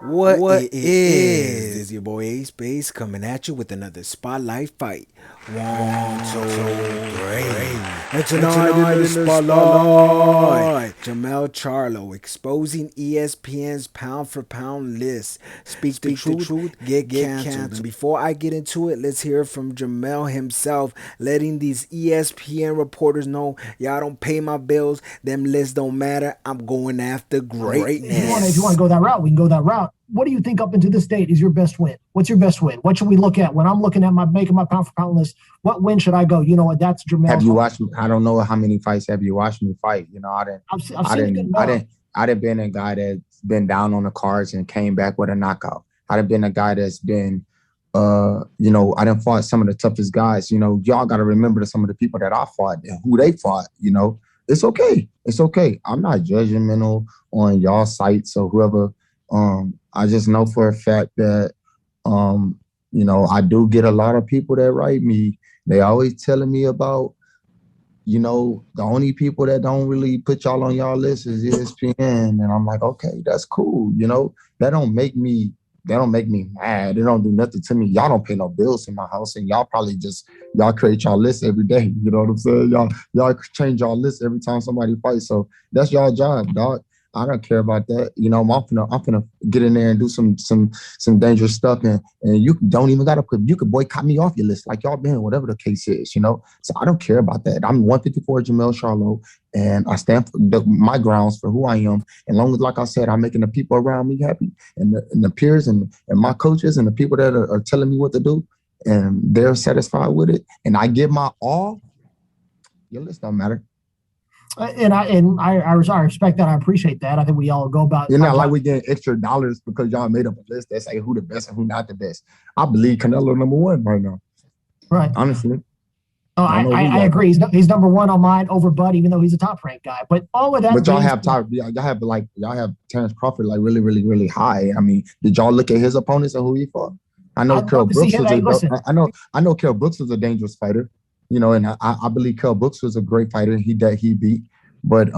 What it is? This is your boy Ace Base coming at you with another spotlight fight. One, two, three. And tonight in the spotlight, Jermell Charlo exposing ESPN's pound for pound list. Speak the truth, get canceled. And before I get into it, let's hear from Jermell himself, letting these ESPN reporters know y'all don't pay my bills. Them lists don't matter. I'm going after greatness. If you want to go that route, we can go that route. What do you think up into this date is your best win? What's your best win? What should we look at when I'm looking at making my pound for pound list? What win should I go? You know what? That's Jermell. Have you watched me? I don't know how many fights have you watched me fight. You know, I didn't been a guy that's been down on the cards and came back with a knockout. I done been a guy that's been, I done fought some of the toughest guys. You know, y'all got to remember some of the people that I fought and who they fought. You know, it's okay. It's okay. I'm not judgmental on y'all sites or whoever. I just know for a fact that, I do get a lot of people that write me. They always telling me about, the only people that don't really put y'all on y'all list is ESPN. And I'm like, okay, that's cool. That don't make me mad. It don't do nothing to me. Y'all don't pay no bills in my house, and y'all probably y'all create y'all list every day. You know what I'm saying? Y'all change y'all list every time somebody fights. So that's y'all job, dog. I don't care about that. I'm finna get in there and do some dangerous stuff, and you don't even gotta you could boycott me off your list like y'all been, whatever the case is, So I don't care about that. I'm 154 Jermell Charlo, and I stand for my grounds for who I am. And long as, like I said, I'm making the people around me happy, and the peers and my coaches and the people that are telling me what to do, and they're satisfied with it, and I give my all, your list don't matter. And I respect that. I appreciate that. I think we all go about. You're not like we getting extra dollars because y'all made up a list that say who the best and who not the best. I believe Canelo #1 right now. Right. Honestly. Oh, I agree. He's number one on mine over Bud, even though he's a top ranked guy. But all of that. But y'all have Terrence Crawford like really, really, really high. I mean, did y'all look at his opponents and who he fought? I know Kell Brooks was a dangerous fighter. And I believe Kell Brooks was a great fighter. He beat. But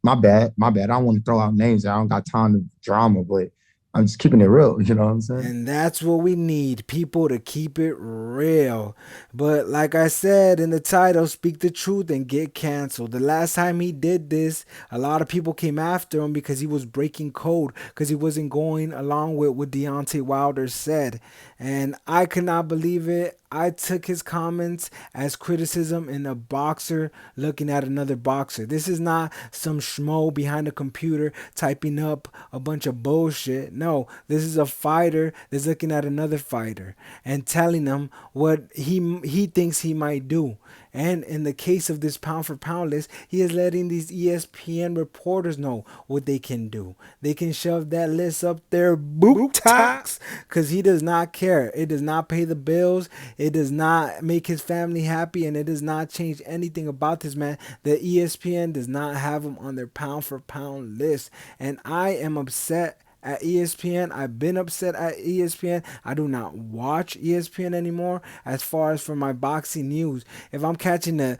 my bad. I don't want to throw out names. I don't got time to drama, but I'm just keeping it real. You know what I'm saying? And that's what we need, people to keep it real. But like I said in the title, speak the truth and get canceled. The last time he did this, a lot of people came after him because he was breaking code, because he wasn't going along with what Deontay Wilder said. And I could not believe it. I took his comments as criticism in a boxer looking at another boxer. This is not some schmo behind a computer typing up a bunch of bullshit. No, this is a fighter that's looking at another fighter and telling them what he thinks he might do. And in the case of this pound for pound list, he is letting these ESPN reporters know what they can do. They can shove that list up their bootocks because he does not care. It does not pay the bills. It does not make his family happy, and it does not change anything about this man. The ESPN does not have him on their pound for pound list. And I am upset at ESPN. I've been upset at ESPN. I do not watch ESPN anymore as far as for my boxing news. If I'm catching the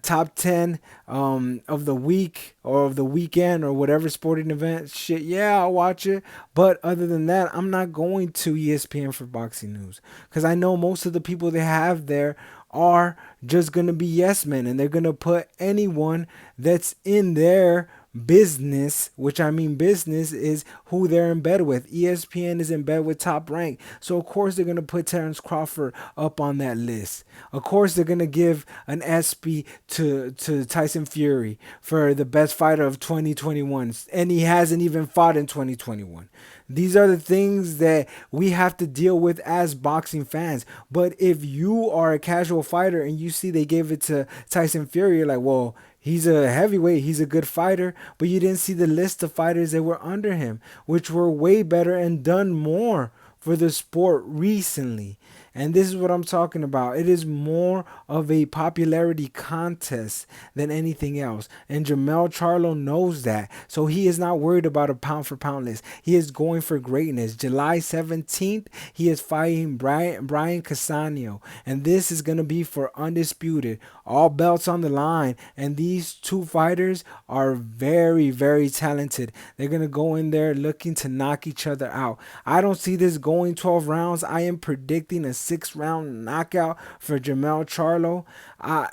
top 10 of the week or of the weekend or whatever sporting event, shit, yeah, I'll watch it. But other than that, I'm not going to ESPN for boxing news because I know most of the people they have there are just going to be yes men, and they're going to put anyone that's in their business, which I mean business is who they're in bed with. ESPN is in bed with Top Rank, so of course they're going to put Terrence Crawford up on that list. Of course they're going to give an ESPY to Tyson Fury for the best fighter of 2021, and he hasn't even fought in 2021. These are the things that we have to deal with as boxing fans. But if you are a casual fighter and you see they gave it to Tyson Fury, you're like, well, he's a heavyweight, he's a good fighter, but you didn't see the list of fighters that were under him, which were way better and done more for the sport recently. And this is what I'm talking about. It is more of a popularity contest than anything else. And Jermell Charlo knows that. So he is not worried about a pound for pound list. He is going for greatness. July 17th, he is fighting Brian Castaño. And this is going to be for Undisputed. All belts on the line. And these two fighters are very, very talented. They're going to go in there looking to knock each other out. I don't see this going 12 rounds. I am predicting a 6-round knockout for Jermell Charlo.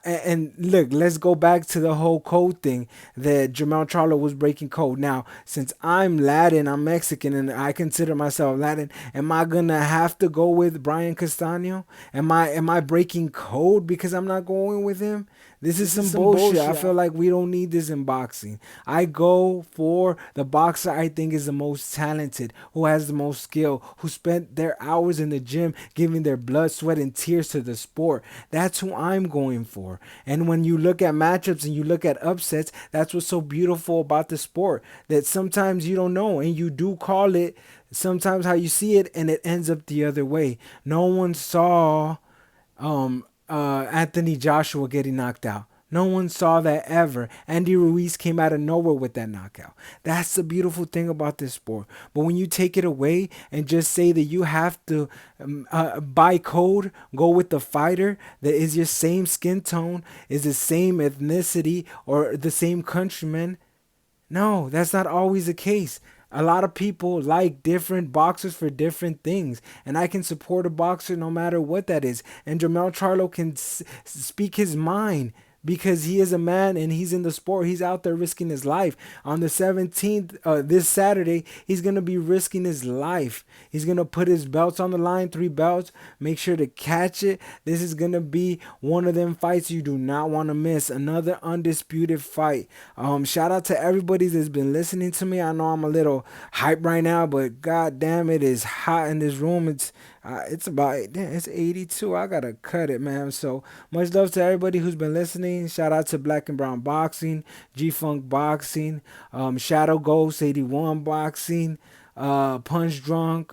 And look, let's go back to the whole code thing that Jermell Charlo was breaking code. Now, since I'm Latin, I'm Mexican, and I consider myself Latin, am I gonna have to go with Brian Castaño? Am I breaking code because I'm not going with him? This is some bullshit. I feel like we don't need this in boxing. I go for the boxer I think is the most talented, who has the most skill, who spent their hours in the gym giving their blood, sweat, and tears to the sport. That's who I'm going for. And when you look at matchups and you look at upsets, that's what's so beautiful about the sport. That sometimes you don't know and you do call it sometimes how you see it and it ends up the other way. No one saw Anthony Joshua getting knocked out. No one saw that ever. Andy Ruiz came out of nowhere with that knockout. That's the beautiful thing about this sport. But when you take it away and just say that you have to, by code, go with the fighter that is your same skin tone, is the same ethnicity, or the same countryman, no, that's not always the case. A lot of people like different boxers for different things, and I can support a boxer no matter what that is. And Jermell Charlo can speak his mind because he is a man and he's in the sport. He's out there risking his life. On the 17th, this Saturday, he's going to be risking his life. He's going to put his belts on the line, 3 belts, make sure to catch it. This is going to be one of them fights you do not want to miss. Another undisputed fight. Shout out to everybody that's been listening to me. I know I'm a little hype right now, but god damn, it is hot in this room. It's about, damn, it's 82. I gotta cut it, man. So much love to everybody who's been listening. Shout out to Black and Brown Boxing, G-Funk Boxing, Shadow Ghost 81 Boxing, Punch Drunk,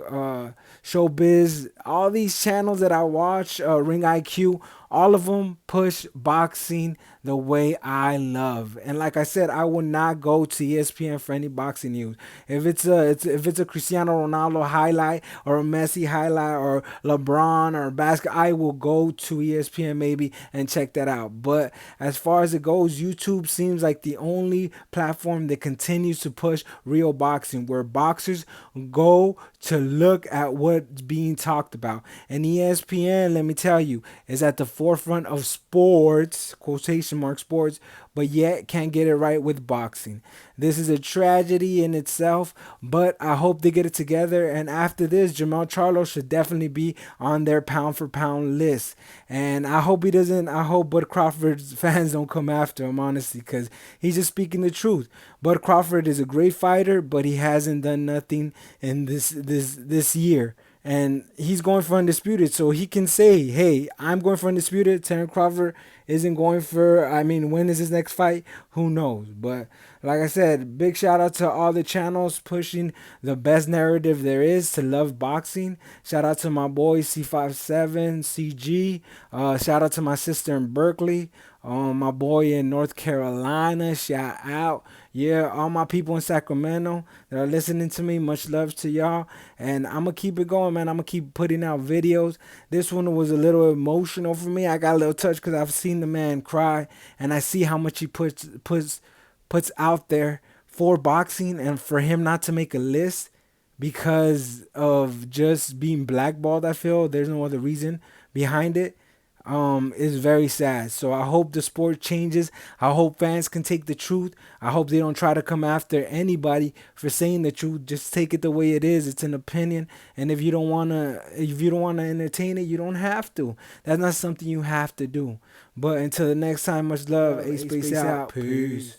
Showbiz, all these channels that I watch, Ring IQ, all of them push boxing the way I love. And like I said, I will not go to ESPN for any boxing news. If it's a Cristiano Ronaldo highlight or a Messi highlight or LeBron or basketball, I will go to ESPN maybe and check that out. But as far as it goes, YouTube seems like the only platform that continues to push real boxing, where boxers go to look at what's being talked about. And ESPN, let me tell you, is at the forefront of sports, quotation mark sports, but yet can't get it right with boxing. This is a tragedy in itself, but I hope they get it together. And after this, Jermell Charlo should definitely be on their pound for pound list. And I hope I hope Bud Crawford's fans don't come after him, honestly, because he's just speaking the truth. Bud Crawford is a great fighter, but he hasn't done nothing in this year. And he's going for Undisputed, so he can say, hey, I'm going for Undisputed. Terence Crawford isn't going for, when is his next fight? Who knows? But like I said, big shout out to all the channels pushing the best narrative there is to love boxing. Shout out to my boy C57, CG. Shout out to my sister in Berkeley. My boy in North Carolina, shout out. Yeah, all my people in Sacramento that are listening to me, much love to y'all. And I'm going to keep it going, man. I'm going to keep putting out videos. This one was a little emotional for me. I got a little touched because I've seen the man cry, and I see how much he puts out there for boxing, and for him not to make a list because of just being blackballed, I feel there's no other reason behind it. Is very sad. So I hope the sport changes. I hope fans can take the truth. I hope they don't try to come after anybody for saying the truth. Just take it the way it is. It's an opinion, and if you don't wanna entertain it, you don't have to. That's not something you have to do. But until the next time, much love. A Space out. Peace.